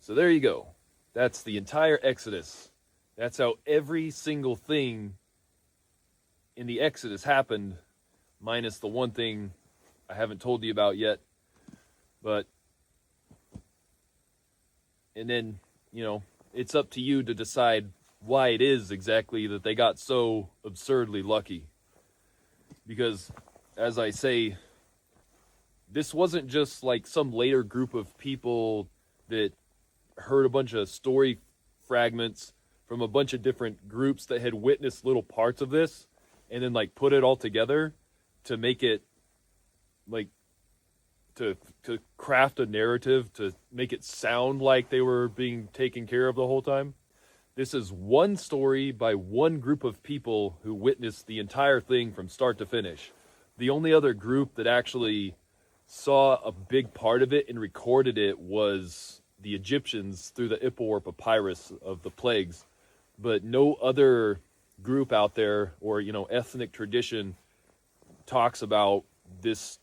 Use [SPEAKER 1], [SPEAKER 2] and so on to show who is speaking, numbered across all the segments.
[SPEAKER 1] So there you go. That's the entire Exodus. That's how every single thing in the Exodus happened, minus the one thing I haven't told you about yet. But, and then, it's up to you to decide why it is exactly that they got so absurdly lucky. Because, as I say, this wasn't just like some later group of people that heard a bunch of story fragments from a bunch of different groups that had witnessed little parts of this and then like put it all together to make it like to craft a narrative to make it sound like they were being taken care of the whole time. This is one story by one group of people who witnessed the entire thing from start to finish. The only other group that actually saw a big part of it and recorded it was the Egyptians through the Ippur papyrus of the plagues. But no other group out there or, ethnic tradition talks about this,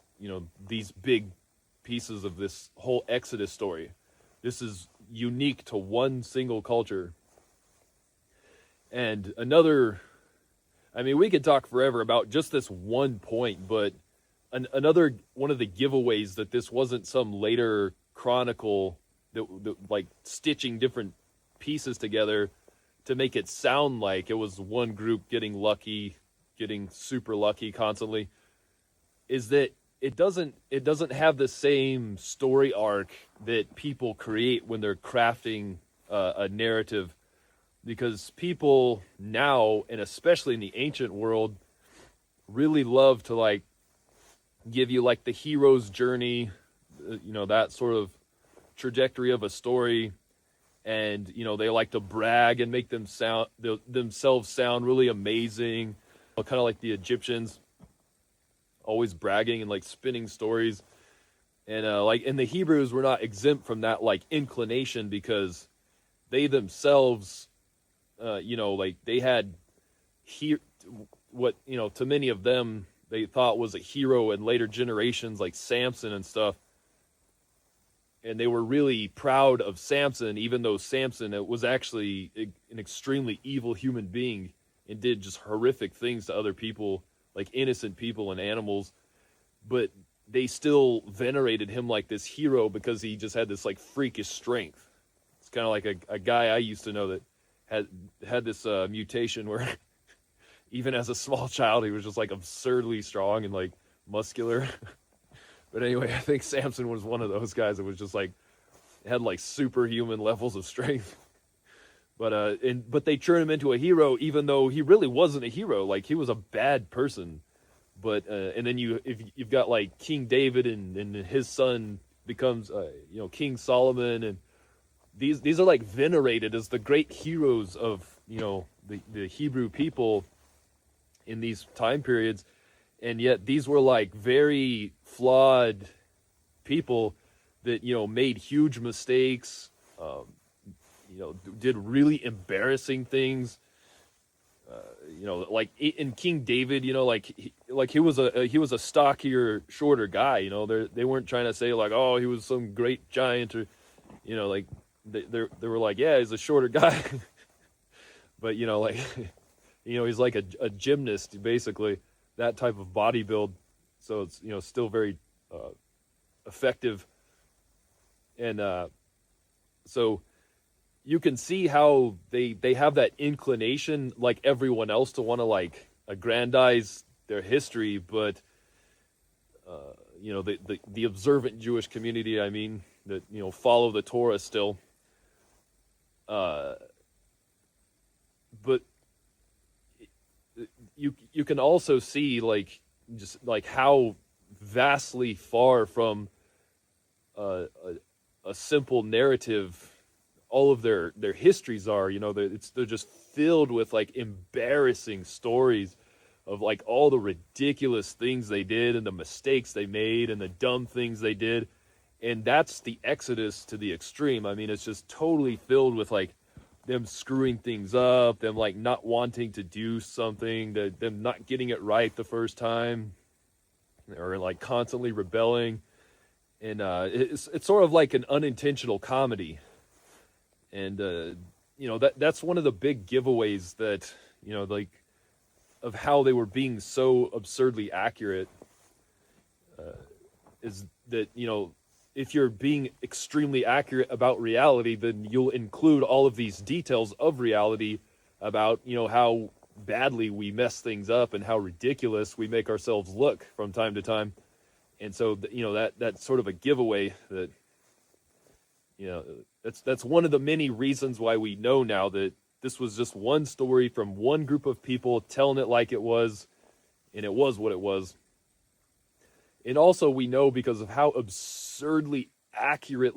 [SPEAKER 1] these big pieces of this whole Exodus story. This is unique to one single culture. And we could talk forever about just this one point, but another one of the giveaways that this wasn't some later chronicle that like stitching different pieces together to make it sound like it was one group getting lucky, getting super lucky constantly, is that it doesn't have the same story arc that people create when they're crafting a narrative. Because people now, and especially in the ancient world, really love to like give you like the hero's journey, that sort of trajectory of a story, and they like to brag and make themselves sound really amazing, kind of like the Egyptians, always bragging and like spinning stories, and the Hebrews were not exempt from that like inclination because they themselves. They had what to many of them they thought was a hero in later generations, like Samson and stuff. And they were really proud of Samson, even though Samson was actually an extremely evil human being and did just horrific things to other people, like innocent people and animals. But they still venerated him like this hero because he just had this like freakish strength. It's kind of like a guy I used to know that had this mutation where even as a small child he was just like absurdly strong and like muscular. But anyway, I think Samson was one of those guys that was just like had like superhuman levels of strength. But they turned him into a hero even though he really wasn't a hero. Like he was a bad person. But and then you've got like King David and his son becomes King Solomon, and these are like venerated as the great heroes of the Hebrew people in these time periods, and yet these were like very flawed people that made huge mistakes, did really embarrassing things. Like in King David, he was a stockier, shorter guy. They weren't trying to say like, oh, he was some great giant, or like. They were like, yeah, he's a shorter guy, but he's like a gymnast, basically, that type of body build. So it's still very effective, and so you can see how they have that inclination, like everyone else, to want to like aggrandize their history, but the observant Jewish community, that follow the Torah still. But you can also see like just like how vastly far from a simple narrative all of their histories are. They're just filled with like embarrassing stories of like all the ridiculous things they did and the mistakes they made and the dumb things they did. And that's the Exodus to the extreme. It's just totally filled with like them screwing things up, them like not wanting to do something, them not getting it right the first time, or like constantly rebelling. And it's sort of like an unintentional comedy. And that's one of the big giveaways that, like, of how they were being so absurdly accurate, is that, if you're being extremely accurate about reality, then you'll include all of these details of reality about, how badly we mess things up and how ridiculous we make ourselves look from time to time. And so, that's sort of a giveaway that, that's one of the many reasons why we know now that this was just one story from one group of people telling it like it was, and it was what it was. And also we know because of how absurdly accurate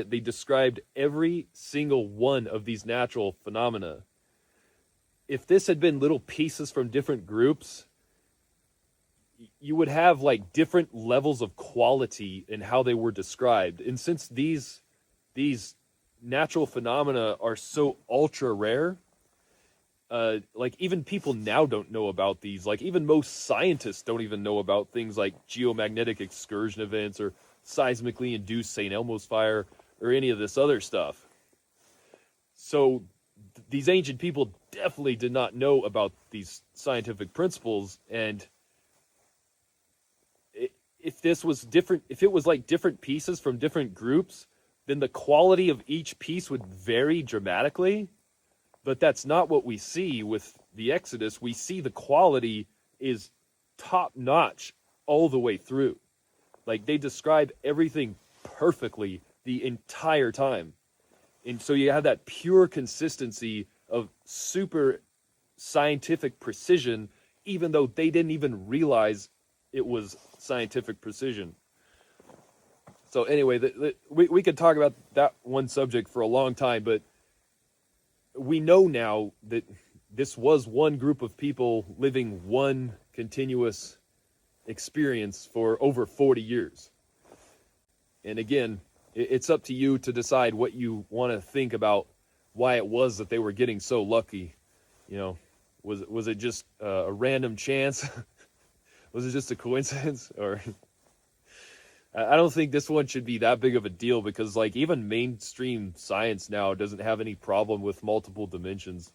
[SPEAKER 1] they described every single one of these natural phenomena. If this had been little pieces from different groups, you would have like different levels of quality in how they were described. And since these natural phenomena are so ultra rare, like even people now don't know about these. Like even most scientists don't even know about things like geomagnetic excursion events or seismically induced St. Elmo's fire or any of this other stuff. So these ancient people definitely did not know about these scientific principles. And if this was different, if it was like different pieces from different groups, then the quality of each piece would vary dramatically. But that's not what we see with the Exodus. We see the quality is top notch all the way through. Like they describe everything perfectly the entire time. And so you have that pure consistency of super scientific precision, even though they didn't even realize it was scientific precision. So anyway, we could talk about that one subject for a long time, but we know now that this was one group of people living one continuous experience for over 40 years. And again, it's up to you to decide what you want to think about why it was that they were getting so lucky. Was it just a random chance? Was it just a coincidence? Or I don't think this one should be that big of a deal because like even mainstream science now doesn't have any problem with multiple dimensions.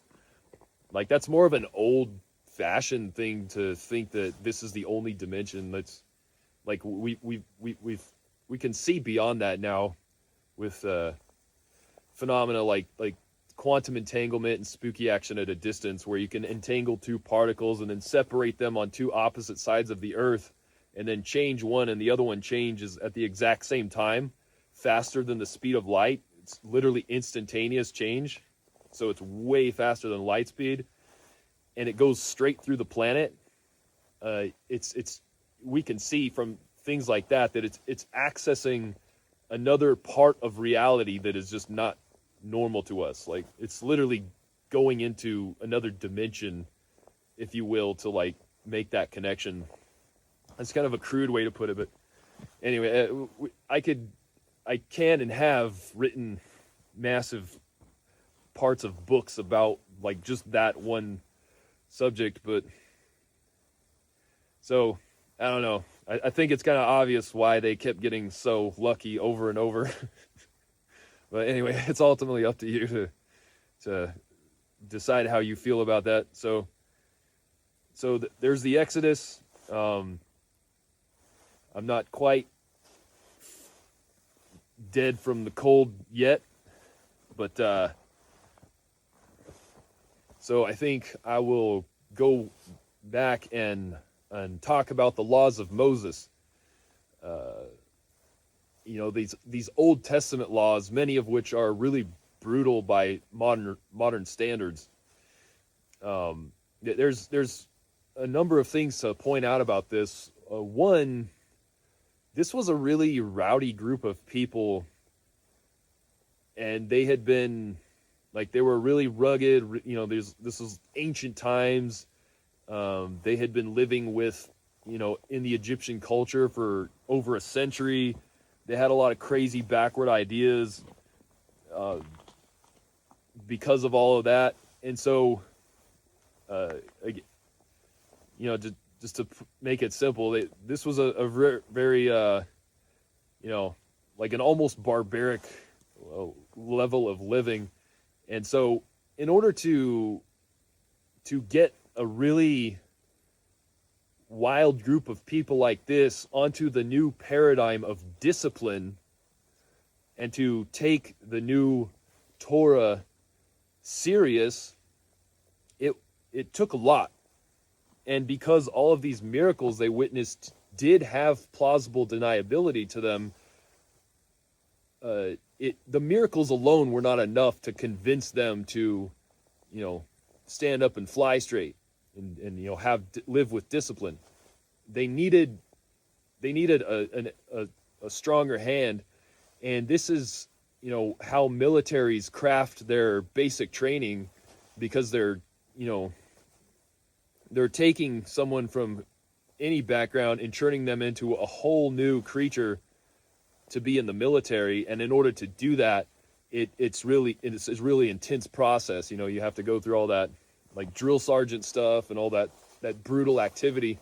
[SPEAKER 1] Like that's more of an old fashioned thing to think that this is the only dimension. That's like we can see beyond that now with phenomena like quantum entanglement and spooky action at a distance, where you can entangle two particles and then separate them on two opposite sides of the earth, and then change one and the other one changes at the exact same time, faster than the speed of light. It's literally instantaneous change. So it's way faster than light speed, and it goes straight through the planet. We can see from things like that it's accessing another part of reality that is just not normal to us. Like it's literally going into another dimension, if you will, to like make that connection. That's kind of a crude way to put it, but anyway, I can and have written massive parts of books about like just that one subject, but so I don't know. I think it's kind of obvious why they kept getting so lucky over and over. But anyway, it's ultimately up to you to decide how you feel about that. So there's the Exodus. I'm not quite dead from the cold yet, but so I think I will go back and talk about the laws of Moses. These Old Testament laws, many of which are really brutal by modern standards. There's a number of things to point out about this. One, this was a really rowdy group of people, and they had been like, they were really rugged. This was ancient times. They had been living with, in the Egyptian culture for over a century. They had a lot of crazy backward ideas because of all of that. And so, just to make it simple, this was a very, like an almost barbaric level of living. And so in order to get a really wild group of people like this onto the new paradigm of discipline and to take the new Torah serious, it took a lot. And because all of these miracles they witnessed did have plausible deniability to them, the miracles alone were not enough to convince them to, stand up and fly straight and live with discipline. They needed a stronger hand, and this is how militaries craft their basic training, because they're taking someone from any background and turning them into a whole new creature to be in the military. And in order to do that, it's a really intense process. You have to go through all that like drill sergeant stuff and all that brutal activity.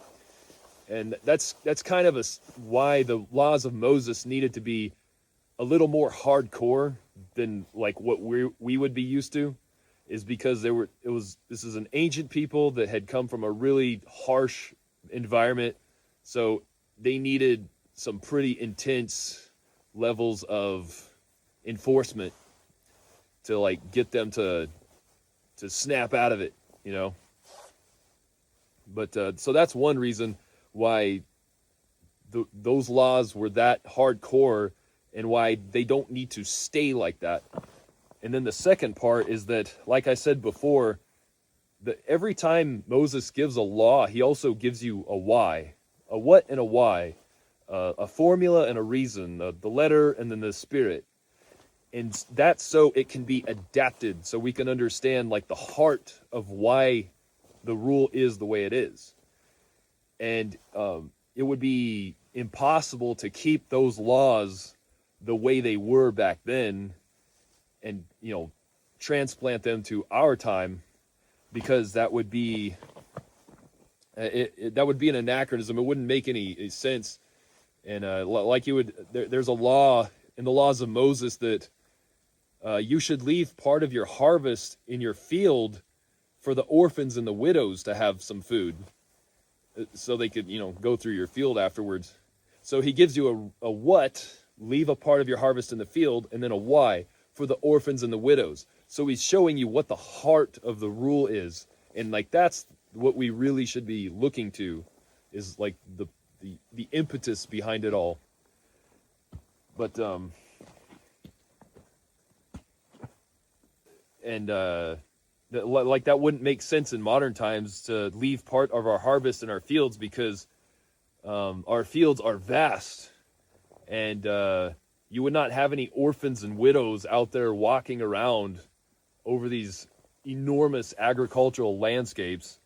[SPEAKER 1] And that's kind of why the laws of Moses needed to be a little more hardcore than like what we would be used to, is because this is an ancient people that had come from a really harsh environment. So they needed some pretty intense levels of enforcement to like get them to snap out of it, But so that's one reason why those laws were that hardcore, and why they don't need to stay like that. And then the second part is that, like I said before, that every time Moses gives a law, he also gives you a why, a what and a why, a formula and a reason, the letter and then the spirit. And that's so it can be adapted, so we can understand like the heart of why the rule is the way it is. And it would be impossible to keep those laws the way they were back then and transplant them to our time, because that would be that would be an anachronism. It wouldn't make any sense. And there's a law in the laws of Moses that you should leave part of your harvest in your field for the orphans and the widows to have some food, so they could go through your field afterwards. So he gives you a what, leave a part of your harvest in the field, and then a why, for the orphans and the widows. So he's showing you what the heart of the rule is. And like that's what we really should be looking to, is like the impetus behind it all. But like that wouldn't make sense in modern times to leave part of our harvest in our fields, because our fields are vast, and you would not have any orphans and widows out there walking around over these enormous agricultural landscapes.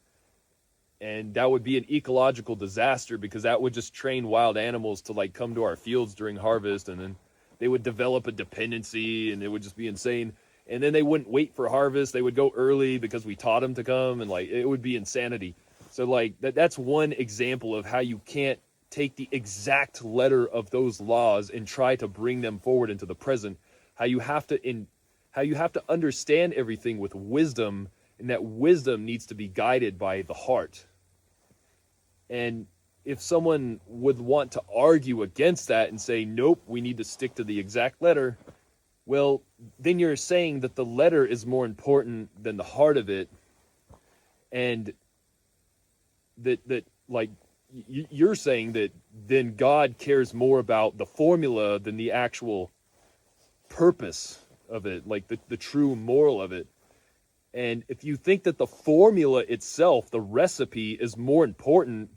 [SPEAKER 1] And that would be an ecological disaster, because that would just train wild animals to like come to our fields during harvest, and then they would develop a dependency, and it would just be insane. And then they wouldn't wait for harvest. They would go early because we taught them to come, and like it would be insanity. So like that's one example of how you can't take the exact letter of those laws and try to bring them forward into the present. How you have to understand everything with wisdom, and that wisdom needs to be guided by the heart. And if someone would want to argue against that and say, nope, we need to stick to the exact letter, well, then you're saying that the letter is more important than the heart of it, and that like you're saying that then God cares more about the formula than the actual purpose of it, like the true moral of it. And if you think that the formula itself, the recipe, is more important,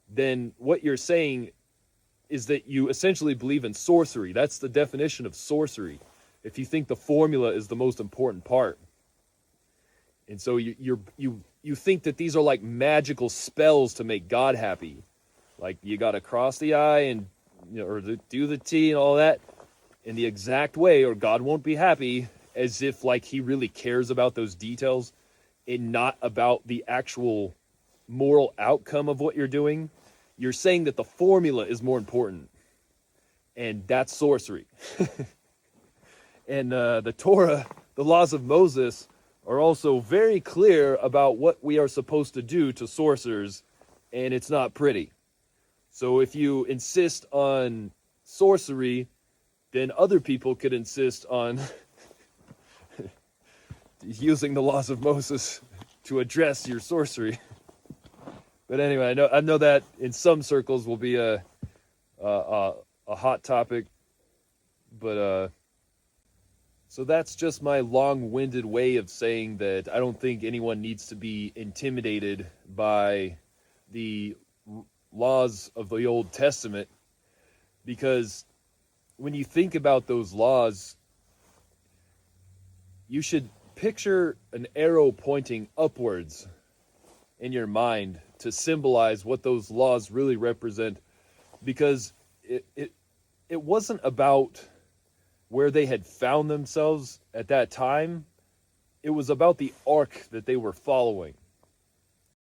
[SPEAKER 1] then what you're saying is that you essentially believe in sorcery. That's the definition of sorcery, if you think the formula is the most important part. And so you think that these are like magical spells to make God happy. Like you got to cross the I and or do the T and all that in the exact way, or God won't be happy, as if like he really cares about those details and not about the actual moral outcome of what you're doing. You're saying that the formula is more important, and that's sorcery. And the Torah, the laws of Moses, are also very clear about what we are supposed to do to sorcerers, and it's not pretty. So if you insist on sorcery, then other people could insist on using the laws of Moses to address your sorcery. But anyway, I know that in some circles will be a hot topic. But so that's just my long-winded way of saying that I don't think anyone needs to be intimidated by the laws of the Old Testament, because when you think about those laws, you should picture an arrow pointing upwards in your mind to symbolize what those laws really represent, because it wasn't about where they had found themselves at that time. It was about the arc that they were following.